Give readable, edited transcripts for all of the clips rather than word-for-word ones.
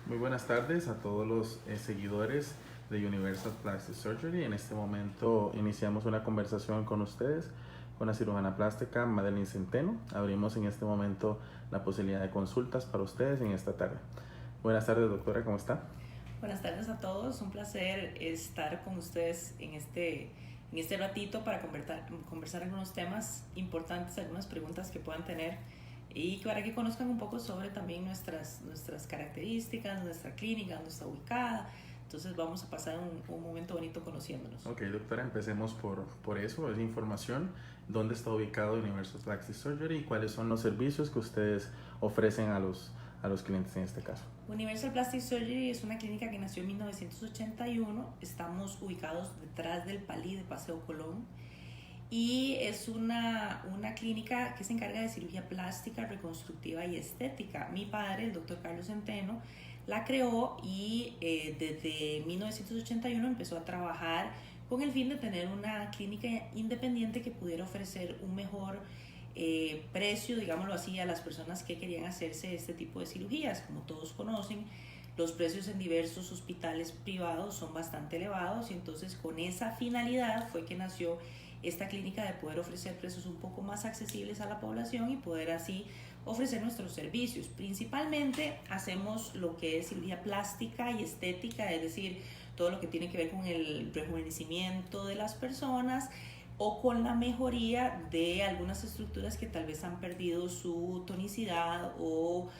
Muy buenas tardes a todos los seguidores de Universal Plastic Surgery. En este momento iniciamos una conversación con ustedes, con la cirujana plástica Madeline Centeno. Abrimos en este momento la posibilidad de consultas para ustedes en esta tarde. Buenas tardes, doctora, ¿cómo está? Buenas tardes a todos, un placer estar con ustedes en este ratito para conversar algunos temas importantes, algunas preguntas que puedan tener y para que conozcan un poco sobre también nuestras características, nuestra clínica, dónde está ubicada. Entonces vamos a pasar un momento bonito conociéndonos. Ok, doctora, empecemos por eso, es información. ¿Dónde está ubicado Universal Plastic Surgery y cuáles son los servicios que ustedes ofrecen a los clientes en este caso? Universal Plastic Surgery es una clínica que nació en 1981. Estamos ubicados detrás del Palí de Paseo Colón. Y es una clínica que se encarga de cirugía plástica, reconstructiva y estética. Mi padre, el doctor Carlos Centeno, la creó y desde 1981 empezó a trabajar con el fin de tener una clínica independiente que pudiera ofrecer un mejor precio, digámoslo así, a las personas que querían hacerse este tipo de cirugías. Como todos conocen, los precios en diversos hospitales privados son bastante elevados y entonces con esa finalidad fue que nació esta clínica, de poder ofrecer precios un poco más accesibles a la población y poder así ofrecer nuestros servicios. Principalmente hacemos lo que es cirugía plástica y estética, es decir, todo lo que tiene que ver con el rejuvenecimiento de las personas o con la mejoría de algunas estructuras que tal vez han perdido su tonicidad o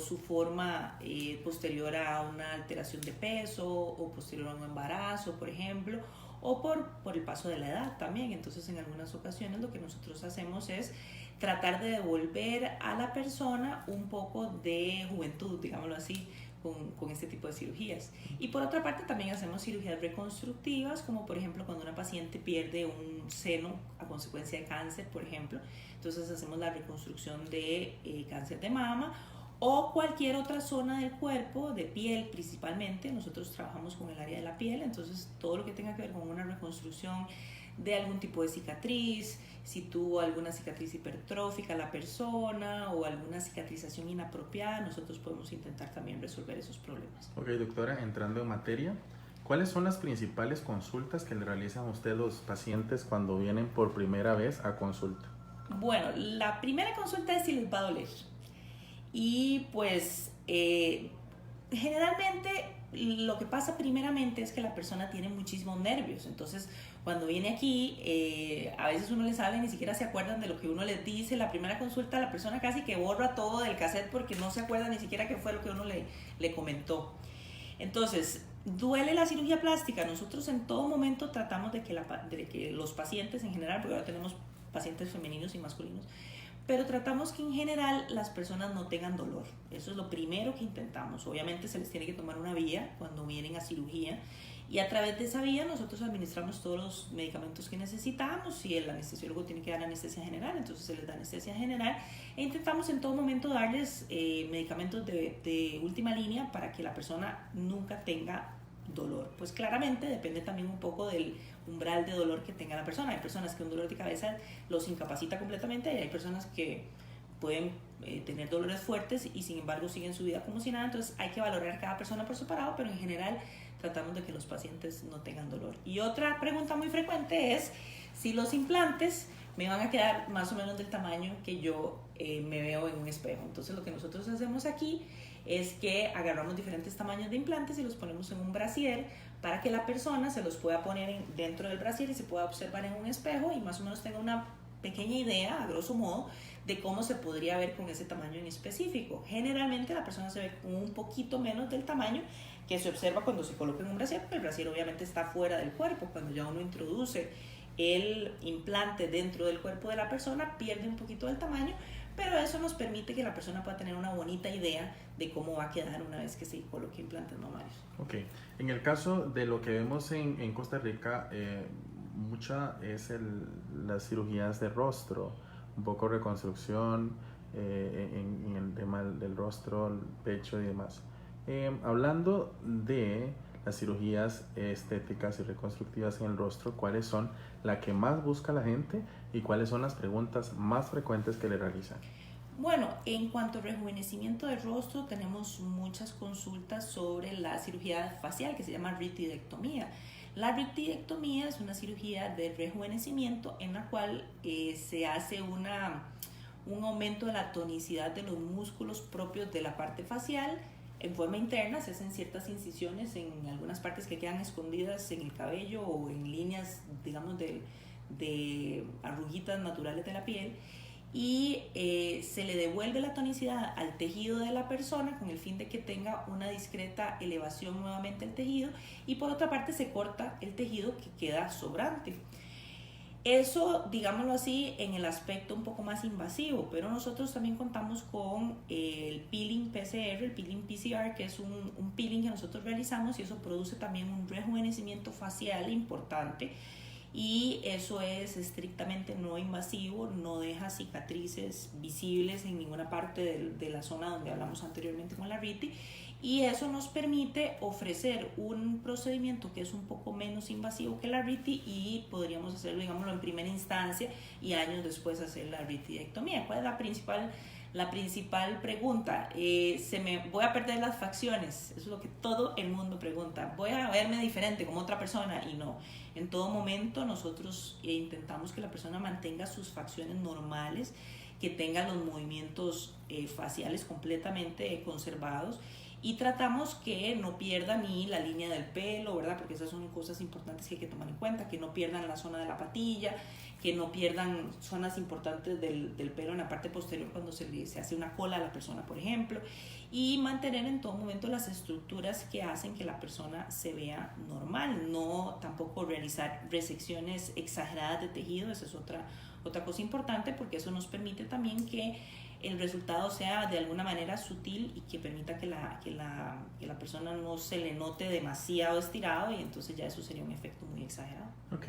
su forma posterior a una alteración de peso o posterior a un embarazo, por ejemplo, o por el paso de la edad también. Entonces, en algunas ocasiones lo que nosotros hacemos es tratar de devolver a la persona un poco de juventud, digámoslo así, con este tipo de cirugías. Y por otra parte también hacemos cirugías reconstructivas, como por ejemplo cuando una paciente pierde un seno a consecuencia de cáncer, por ejemplo. Entonces hacemos la reconstrucción de cáncer de mama o cualquier otra zona del cuerpo, de piel principalmente. Nosotros trabajamos con el área de la piel, entonces todo lo que tenga que ver con una reconstrucción de algún tipo de cicatriz, si tuvo alguna cicatriz hipertrófica la persona o alguna cicatrización inapropiada, nosotros podemos intentar también resolver esos problemas. Ok, doctora, entrando en materia, ¿cuáles son las principales consultas que le realizan a usted los pacientes cuando vienen por primera vez a consulta? Bueno, la primera consulta es si les va a doler. Y pues generalmente lo que pasa primeramente es que la persona tiene muchísimos nervios. Entonces cuando viene aquí a veces uno les habla y ni siquiera se acuerdan de lo que uno les dice. La primera consulta la persona casi que borra todo del cassette porque no se acuerda ni siquiera qué fue lo que uno le comentó. Entonces, duele la cirugía plástica. Nosotros en todo momento tratamos de que los pacientes en general, porque ahora tenemos pacientes femeninos y masculinos, pero tratamos que en general las personas no tengan dolor. Eso es lo primero que intentamos. Obviamente se les tiene que tomar una vía cuando vienen a cirugía y a través de esa vía nosotros administramos todos los medicamentos que necesitamos. Si el anestesiólogo tiene que dar anestesia general, entonces se les da anestesia general e intentamos en todo momento darles medicamentos de última línea para que la persona nunca tenga dolor. Pues claramente depende también un poco del umbral de dolor que tenga la persona. Hay personas que un dolor de cabeza los incapacita completamente y hay personas que pueden tener dolores fuertes y sin embargo siguen su vida como si nada. Entonces hay que valorar cada persona por separado, pero en general tratamos de que los pacientes no tengan dolor. Y otra pregunta muy frecuente es si los implantes me van a quedar más o menos del tamaño que yo me veo en un espejo. Entonces lo que nosotros hacemos aquí es que agarramos diferentes tamaños de implantes y los ponemos en un brasier para que la persona se los pueda poner dentro del brasier y se pueda observar en un espejo y más o menos tenga una pequeña idea, a grosso modo, de cómo se podría ver con ese tamaño en específico. Generalmente la persona se ve con un poquito menos del tamaño que se observa cuando se coloca en un brasier, porque el brasier obviamente está fuera del cuerpo. Cuando ya uno introduce el implante dentro del cuerpo de la persona, pierde un poquito del tamaño, pero eso nos permite que la persona pueda tener una bonita idea de cómo va a quedar una vez que se coloque implantes mamarios. Ok, en el caso de lo que vemos en Costa Rica, mucha es las cirugías de rostro, un poco reconstrucción en el tema del rostro, el pecho y demás. Hablando de las cirugías estéticas y reconstructivas en el rostro, ¿cuáles son las que más busca la gente y cuáles son las preguntas más frecuentes que le realizan? Bueno, en cuanto a rejuvenecimiento de rostro, tenemos muchas consultas sobre la cirugía facial que se llama ritidectomía. La ritidectomía es una cirugía de rejuvenecimiento en la cual se hace un aumento de la tonicidad de los músculos propios de la parte facial. En forma interna se hacen ciertas incisiones en algunas partes que quedan escondidas en el cabello o en líneas, digamos, de arruguitas naturales de la piel, y se le devuelve la tonicidad al tejido de la persona con el fin de que tenga una discreta elevación nuevamente el tejido, y por otra parte se corta el tejido que queda sobrante. Eso, digámoslo así, en el aspecto un poco más invasivo, pero nosotros también contamos con el peeling PCR, el peeling PCR, que es un peeling que nosotros realizamos, y eso produce también un rejuvenecimiento facial importante, y eso es estrictamente no invasivo, no deja cicatrices visibles en ninguna parte de la zona donde hablamos anteriormente con la RITI, y eso nos permite ofrecer un procedimiento que es un poco menos invasivo que la RITI, y podríamos hacerlo, digámoslo, en primera instancia y años después hacer la ritidectomía. ¿Cuál es la principal pregunta? ¿Voy a perder las facciones? Eso es lo que todo el mundo pregunta. ¿Voy a verme diferente como otra persona? Y no. En todo momento nosotros intentamos que la persona mantenga sus facciones normales, que tenga los movimientos faciales completamente conservados, y tratamos que no pierda ni la línea del pelo, ¿verdad? Porque esas son cosas importantes que hay que tomar en cuenta, que no pierdan la zona de la patilla, que no pierdan zonas importantes del pelo en la parte posterior cuando se hace una cola a la persona, por ejemplo, y mantener en todo momento las estructuras que hacen que la persona se vea normal. No tampoco realizar resecciones exageradas de tejido, esa es otra cosa importante, porque eso nos permite también que el resultado sea de alguna manera sutil y que permita que la persona no se le note demasiado estirado, y entonces ya eso sería un efecto muy exagerado. Ok,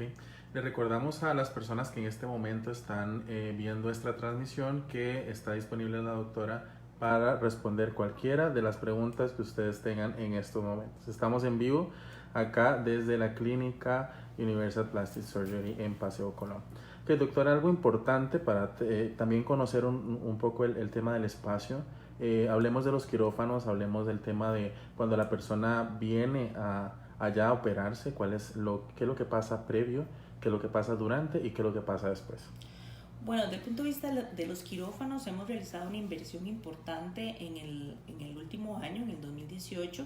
le recordamos a las personas que en este momento están viendo esta transmisión que está disponible la doctora para responder cualquiera de las preguntas que ustedes tengan en estos momentos. Estamos en vivo acá desde la clínica Universal Plastic Surgery en Paseo Colón. Okay, doctora, algo importante para también conocer un poco el tema del espacio. Hablemos de los quirófanos, hablemos del tema de cuando la persona viene allá a operarse, qué es lo que pasa previo, qué es lo que pasa durante y qué es lo que pasa después. Bueno, desde el punto de vista de los quirófanos, hemos realizado una inversión importante en el último año, en el 2018.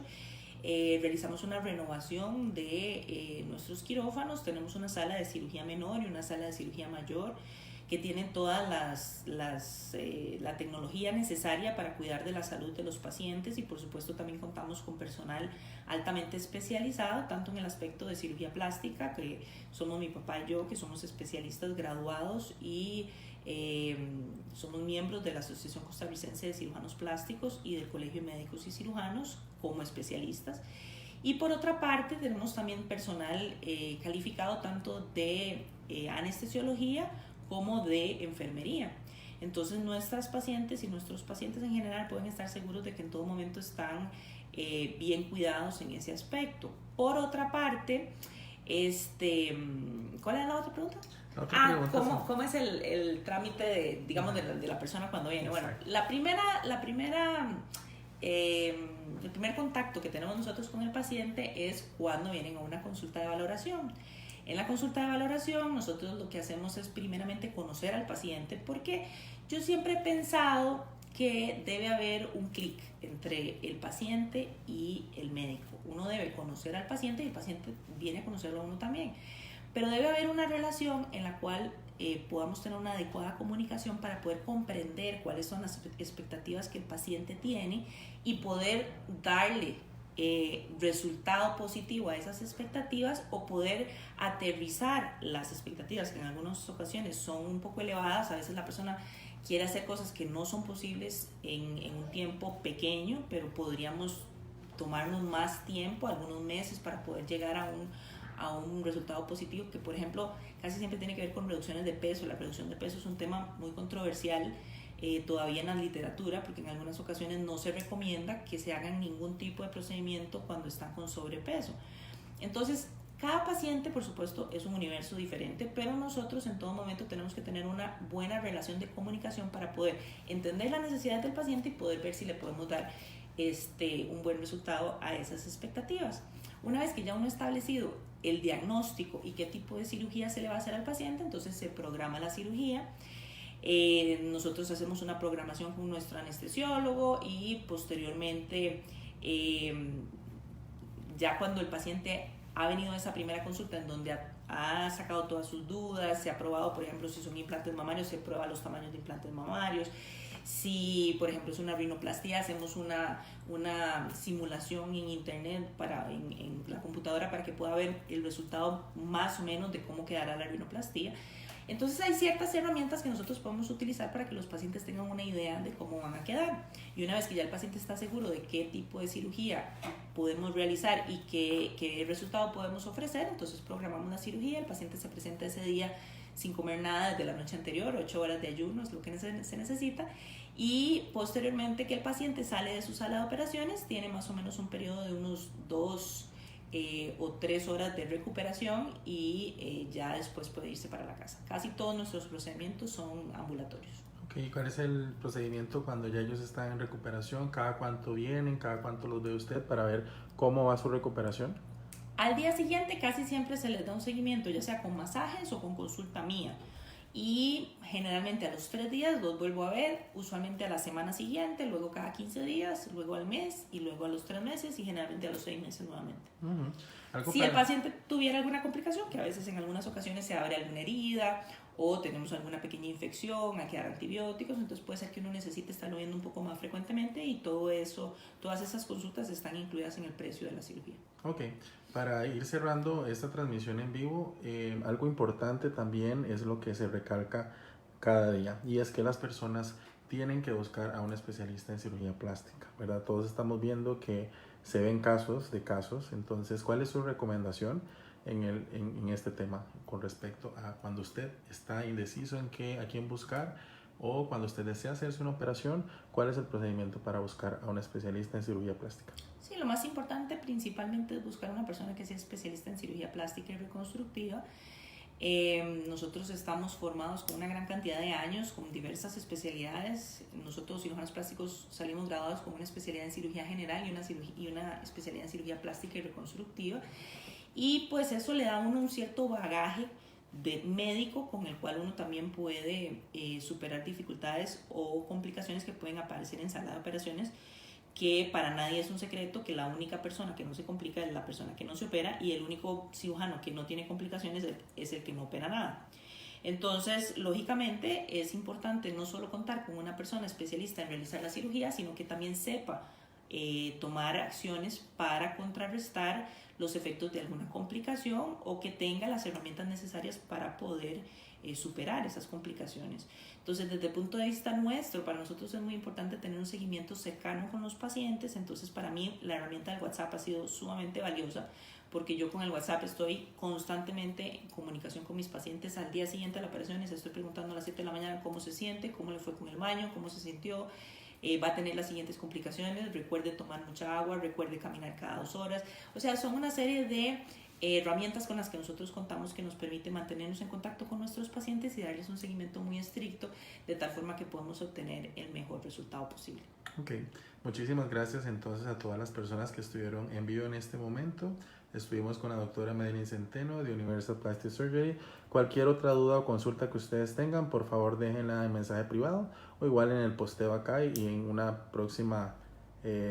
Realizamos una renovación de nuestros quirófanos. Tenemos una sala de cirugía menor y una sala de cirugía mayor que tienen toda la tecnología necesaria para cuidar de la salud de los pacientes, y por supuesto también contamos con personal altamente especializado, tanto en el aspecto de cirugía plástica, que somos mi papá y yo, que somos especialistas graduados y somos miembros de la Asociación Costarricense de Cirujanos Plásticos y del Colegio de Médicos y Cirujanos como especialistas. Y por otra parte tenemos también personal calificado tanto de anestesiología como de enfermería. Entonces nuestras pacientes y nuestros pacientes en general pueden estar seguros de que en todo momento están bien cuidados en ese aspecto. Por otra parte, ¿cuál es la otra pregunta? ¿Cómo es el trámite de la persona cuando viene? Bueno, el primer contacto que tenemos nosotros con el paciente es cuando vienen a una consulta de valoración. En la consulta de valoración nosotros lo que hacemos es primeramente conocer al paciente, porque yo siempre he pensado que debe haber un clic entre el paciente y el médico. Uno debe conocer al paciente y el paciente viene a conocerlo a uno también, pero debe haber una relación en la cual podamos tener una adecuada comunicación para poder comprender cuáles son las expectativas que el paciente tiene y poder darle resultado positivo a esas expectativas, o poder aterrizar las expectativas, que en algunas ocasiones son un poco elevadas. A veces la persona quiere hacer cosas que no son posibles en un tiempo pequeño, pero podríamos tomarnos más tiempo, algunos meses, para poder llegar a un resultado positivo, que por ejemplo casi siempre tiene que ver con reducciones de peso. La reducción de peso es un tema muy controversial todavía en la literatura, porque en algunas ocasiones no se recomienda que se hagan ningún tipo de procedimiento cuando están con sobrepeso. Entonces, Cada paciente, por supuesto, es un universo diferente, pero nosotros en todo momento tenemos que tener una buena relación de comunicación para poder entender la necesidad del paciente y poder ver si le podemos dar un buen resultado a esas expectativas. Una vez que ya uno ha establecido el diagnóstico y qué tipo de cirugía se le va a hacer al paciente, entonces se programa la cirugía. Nosotros hacemos una programación con nuestro anestesiólogo y posteriormente, ya cuando el paciente ha venido a esa primera consulta en donde ha sacado todas sus dudas, se ha probado, por ejemplo, si son implantes mamarios, se prueba los tamaños de implantes mamarios. Si, por ejemplo, es una rinoplastia, hacemos una simulación en internet, en la computadora, para que pueda ver el resultado más o menos de cómo quedará la rinoplastia. Entonces hay ciertas herramientas que nosotros podemos utilizar para que los pacientes tengan una idea de cómo van a quedar. Y una vez que ya el paciente está seguro de qué tipo de cirugía podemos realizar y qué resultado podemos ofrecer, entonces programamos la cirugía, el paciente se presenta ese día sin comer nada desde la noche anterior, 8 horas de ayuno es lo que se necesita, y posteriormente que el paciente sale de su sala de operaciones, tiene más o menos un periodo de unos 2 o 3 horas de recuperación y ya después puede irse para la casa. Casi todos nuestros procedimientos son ambulatorios. Okay, ¿cuál es el procedimiento cuando ya ellos están en recuperación? ¿Cada cuánto vienen? ¿Cada cuánto los ve usted para ver cómo va su recuperación? Al día siguiente casi siempre se les da un seguimiento, ya sea con masajes o con consulta mía. Y generalmente a los 3 días los vuelvo a ver, usualmente a la semana siguiente, luego cada 15 días, luego al mes y luego a los 3 meses y generalmente a los 6 meses nuevamente. Si el paciente tuviera alguna complicación, que a veces en algunas ocasiones se abre alguna herida o tenemos alguna pequeña infección, hay que dar antibióticos, entonces puede ser que uno necesite estarlo viendo un poco más frecuentemente y todo eso, todas esas consultas están incluidas en el precio de la cirugía. Ok, para ir cerrando esta transmisión en vivo, algo importante también es lo que se recalca cada día y es que las personas tienen que buscar a un especialista en cirugía plástica, ¿verdad? Todos estamos viendo que se ven casos, entonces, ¿cuál es su recomendación en este tema con respecto a cuando usted está indeciso a quién buscar o cuando usted desea hacerse una operación, cuál es el procedimiento para buscar a un especialista en cirugía plástica? Sí, lo más importante principalmente es buscar una persona que sea especialista en cirugía plástica y reconstructiva. Nosotros estamos formados con una gran cantidad de años, con diversas especialidades. Nosotros, cirujanos plásticos, salimos graduados con una especialidad en cirugía general y una especialidad en cirugía plástica y reconstructiva. Y pues eso le da a uno un cierto bagaje de médico con el cual uno también puede superar dificultades o complicaciones que pueden aparecer en sala de operaciones, que para nadie es un secreto que la única persona que no se complica es la persona que no se opera y el único cirujano que no tiene complicaciones es el que no opera nada. Entonces, lógicamente, es importante no solo contar con una persona especialista en realizar la cirugía, sino que también sepa tomar acciones para contrarrestar los efectos de alguna complicación o que tenga las herramientas necesarias para poder superar esas complicaciones. Entonces, desde el punto de vista nuestro, para nosotros es muy importante tener un seguimiento cercano con los pacientes. Entonces, para mí, la herramienta del WhatsApp ha sido sumamente valiosa porque yo con el WhatsApp estoy constantemente en comunicación con mis pacientes. Al día siguiente de la operación les estoy preguntando a las 7 de la mañana cómo se siente, cómo le fue con el baño, cómo se sintió. Va a tener las siguientes complicaciones, recuerde tomar mucha agua, recuerde caminar cada 2 horas. O sea, son una serie de herramientas con las que nosotros contamos que nos permite mantenernos en contacto con nuestros pacientes y darles un seguimiento muy estricto de tal forma que podamos obtener el mejor resultado posible. Ok, muchísimas gracias entonces a todas las personas que estuvieron en vivo en este momento. Estuvimos con la doctora Madeline Centeno de Universal Plastic Surgery. Cualquier otra duda o consulta que ustedes tengan, por favor déjenla en mensaje privado o igual en el posteo acá y en una próxima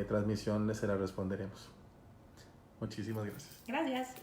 transmisión les se la responderemos. Muchísimas gracias. Gracias.